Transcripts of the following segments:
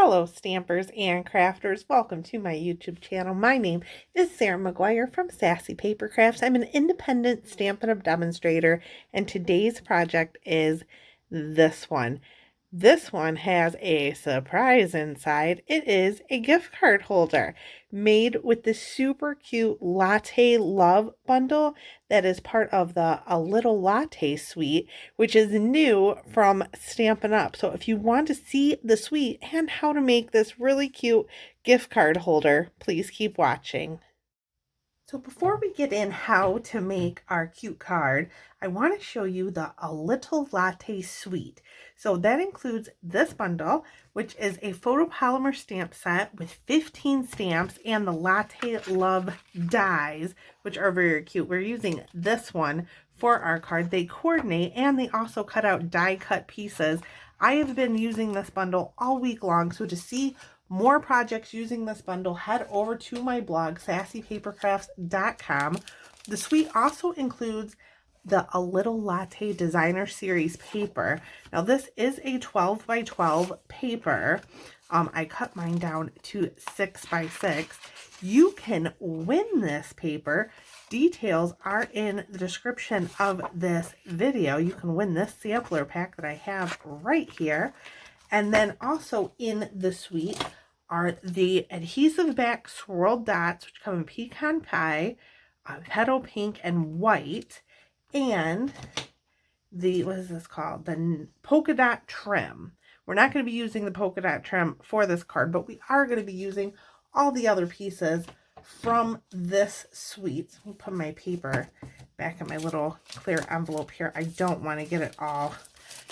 Hello stampers and crafters, welcome to my YouTube channel. My name is Sarah McGuire from Sassy Paper Crafts. I'm an independent Stampin' Up! Demonstrator, and today's project is this one. This one has a surprise inside. It is a gift card holder made with the super cute Latte Love bundle that is part of the A Little Latte Suite, which is new from Stampin' Up. So if you want to see the suite and how to make this really cute gift card holder, please keep watching. So before we get in how to make our cute card, I want to show you the A Little Latte Suite. So that includes this bundle, which is a photopolymer stamp set with 15 stamps and the Latte Love dies, which are very cute. We're using this one for our card. They coordinate and they also cut out die cut pieces. I have been using this bundle all week long, so to see more projects using this bundle, head over to my blog, sassypapercrafts.com. The suite also includes the A Little Latte Designer Series paper. Now this is a 12 by 12 paper. I cut mine down to 6 by 6. You can win this paper. Details are in the description of this video. You can win this sampler pack that I have right here. And then also in the suite are the adhesive back swirled dots, which come in pecan pie, petal pink, and white, and the, what is this called? The polka dot trim. We're not going to be using the polka dot trim for this card, but we are going to be using all the other pieces from this suite. Let me put my paper back in my little clear envelope here. I don't want to get it all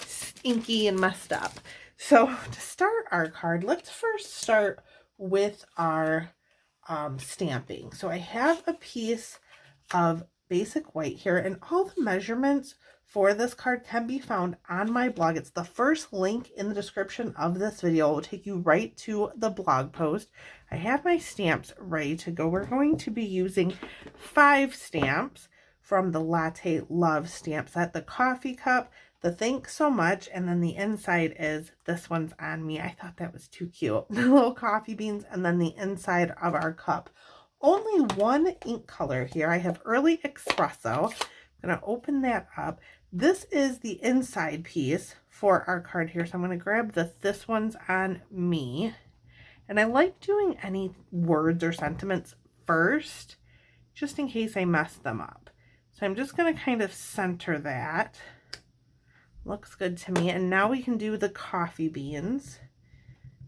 stinky and messed up. So to start our card, let's first start with our stamping. So I have a piece of basic white here, and all the measurements for this card can be found on my blog. It's the first link in the description of this video. It will take you right to the blog post. I have my stamps ready to go. We're going to be using 5 stamps from the Latte Love stamp set, the coffee cup, the thanks so much, and then the inside is, this one's on me. I thought that was too cute. The little coffee beans, and then the inside of our cup. Only one ink color here. I have Early Espresso. I'm going to open that up. This is the inside piece for our card here. So I'm going to grab this one's on me. And I like doing any words or sentiments first, just in case I mess them up. So I'm just going to kind of center that. Looks good to me. And now we can do the coffee beans.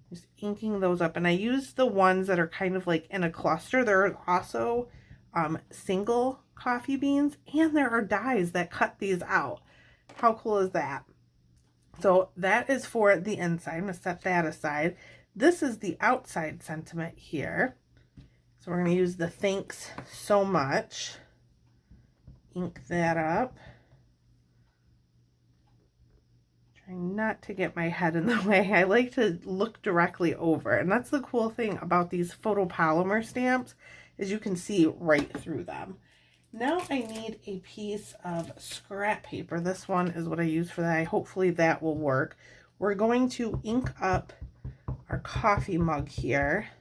Just inking those up. And I use the ones that are kind of like in a cluster. There are also single coffee beans, and there are dies that cut these out. How cool is that? So that is for the inside. I'm going to set that aside. This is the outside sentiment here. So we're going to use the thanks so much. Ink that up. Not to get my head in the way. I like to look directly over, and that's the cool thing about these photopolymer stamps, is you can see right through them. Now I need a piece of scrap paper. This one is what I use for that. Hopefully that will work. We're going to ink up our coffee mug here. I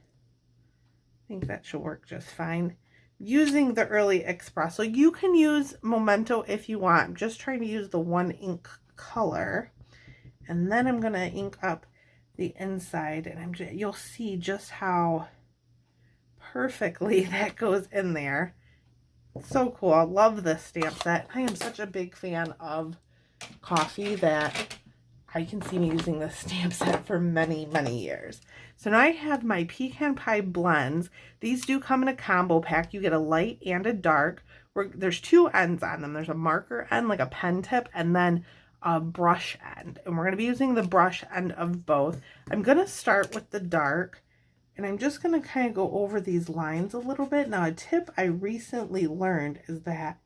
think that should work just fine. Using the Early Espresso. You can use Memento if you want. I'm just trying to use the one ink color. And then I'm going to ink up the inside, and you'll see just how perfectly that goes in there. So cool. I love this stamp set. I am such a big fan of coffee that I can see me using this stamp set for many, many years. So now I have my pecan pie blends. These do come in a combo pack. You get a light and a dark. There's 2 ends on them. There's a marker end, like a pen tip, and then a brush end, and we're going to be using the brush end of both. I'm going to start with the dark, and I'm just going to kind of go over these lines a little bit. Now, a tip I recently learned is that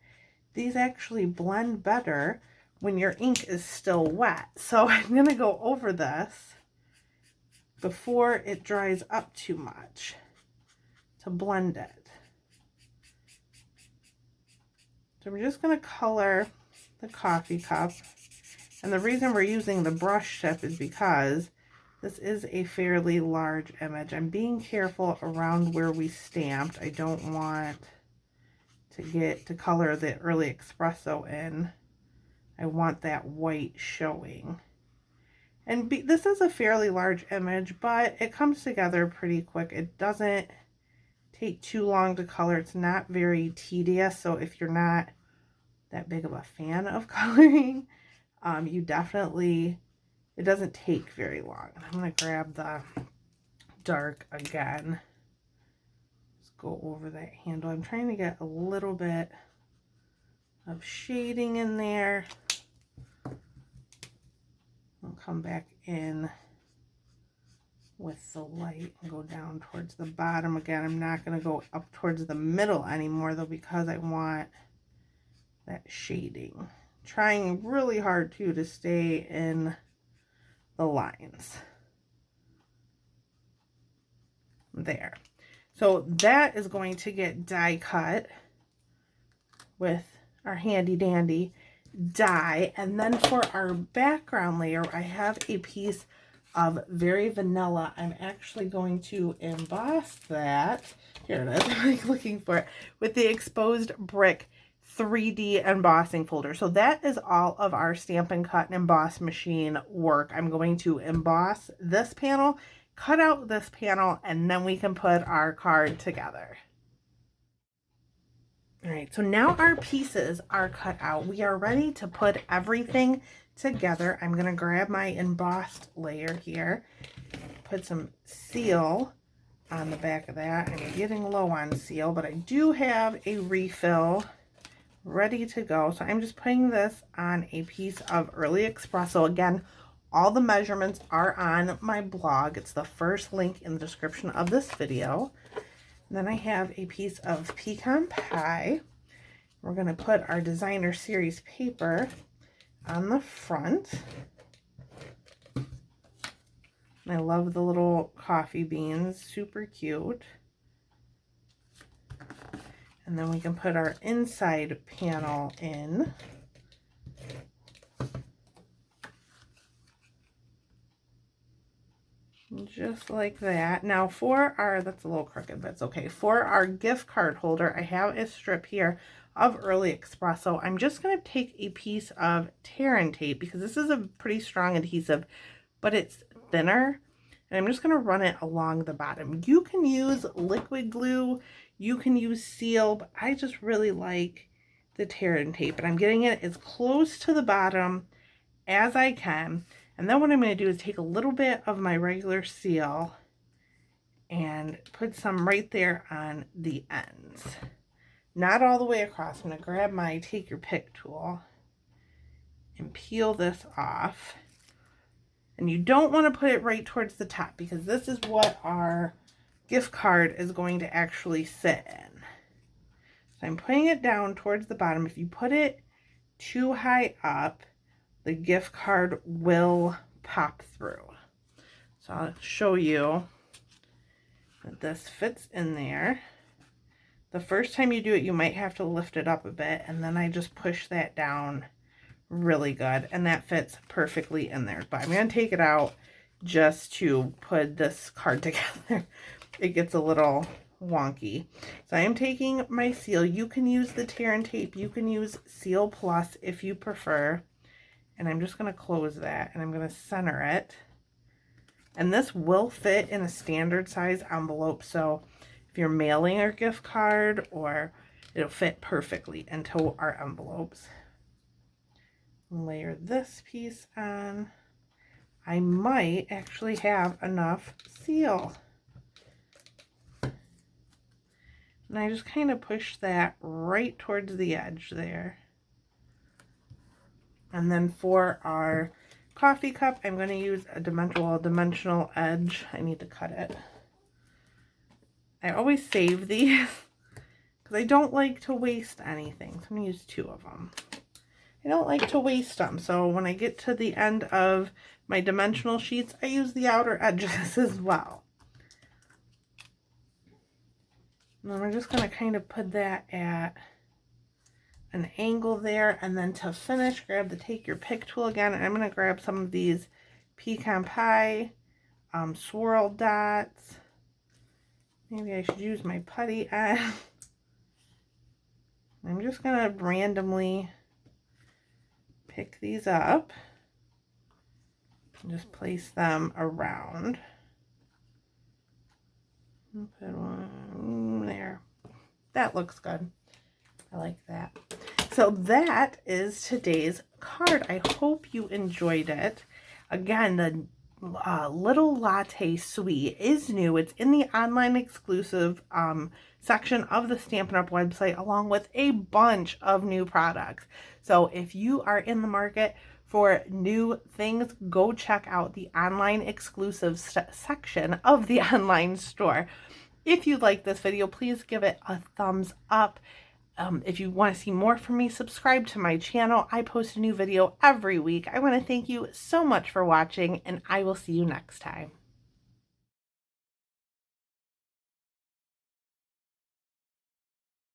these actually blend better when your ink is still wet. So I'm going to go over this before it dries up too much to blend it. So we're just going to color the coffee cup. And the reason we're using the brush tip is because This is a fairly large image. I'm being careful around where we stamped. I don't want to color the early espresso in. I want that white showing. And this is a fairly large image, but it comes together pretty quick. It doesn't take too long to color. It's not very tedious, so if you're not that big of a fan of coloring, you definitely, it doesn't take very long. I'm going to grab the dark again. Let's go over that handle. I'm trying to get a little bit of shading in there. I'll come back in with the light and go down towards the bottom again. I'm not going to go up towards the middle anymore though, because I want that shading. Trying really hard too to stay in the lines. There. So that is going to get die cut with our handy dandy die. And then for our background layer, I have a piece of Very Vanilla. I'm actually going to emboss that. Here it is. I'm like looking for it with the exposed brick 3D embossing folder. So that is all of our Stampin' Cut and Emboss machine work. I'm going to emboss this panel, cut out this panel, and then we can put our card together. All right, so now our pieces are cut out. We are ready to put everything together. I'm going to grab my embossed layer here, put some seal on the back of that. I'm getting low on seal, but I do have a refill ready to go. So I'm just putting this on a piece of early espresso. Again, all the measurements are on my blog. It's the first link in the description of this video. And then I have a piece of pecan pie. We're going to put our designer series paper on the front. And I love the little coffee beans, super cute. And then we can put our inside panel in. Just like that. Now for our, that's a little crooked, but it's okay. For our gift card holder, I have a strip here of early espresso. I'm just going to take a piece of tear and tape because this is a pretty strong adhesive, but it's thinner. And I'm just going to run it along the bottom. You can use liquid glue, you can use seal, but I just really like the tear and tape. And I'm getting it as close to the bottom as I can. And then what I'm going to do is take a little bit of my regular seal and put some right there on the ends. Not all the way across. I'm going to grab my take your pick tool and peel this off. And you don't want to put it right towards the top because this is what our gift card is going to actually sit in. So I'm putting it down towards the bottom. If you put it too high up, the gift card will pop through. So I'll show you that this fits in there. The first time you do it, you might have to lift it up a bit, and then I just push that down really good, and that fits perfectly in there. But I'm going to take it out just to put this card together. It gets a little wonky. So I am taking my seal. You can use the tear and tape. You can use Seal Plus if you prefer. And I'm just going to close that, and I'm going to center it. And this will fit in a standard size envelope, so if you're mailing a gift card, or it'll fit perfectly into our envelopes. Layer this piece on. I might actually have enough seal. And I just kind of push that right towards the edge there. And then for our coffee cup, I'm going to use a dimensional edge. I need to cut it. I always save these because I don't like to waste anything. So I'm going to use 2 of them. I don't like to waste them. So when I get to the end of my dimensional sheets, I use the outer edges as well. And then we're just going to kind of put that at an angle there, and then to finish, grab the take your pick tool again, and I'm going to grab some of these pecan pie swirl dots. Maybe I should use my putty. I'm just going to randomly pick these up and just place them around. Put one there. That looks good. I like that. So that is today's card. I hope you enjoyed it. Again, the Little Latte Suite is new. It's in the online exclusive section of the Stampin' Up website, along with a bunch of new products. So if you are in the market for new things, go check out the online exclusive section of the online store. If you like this video, please give it a thumbs up. If you want to see more from me, subscribe to my channel. I post a new video every week. I want to thank you so much for watching, and I will see you next time.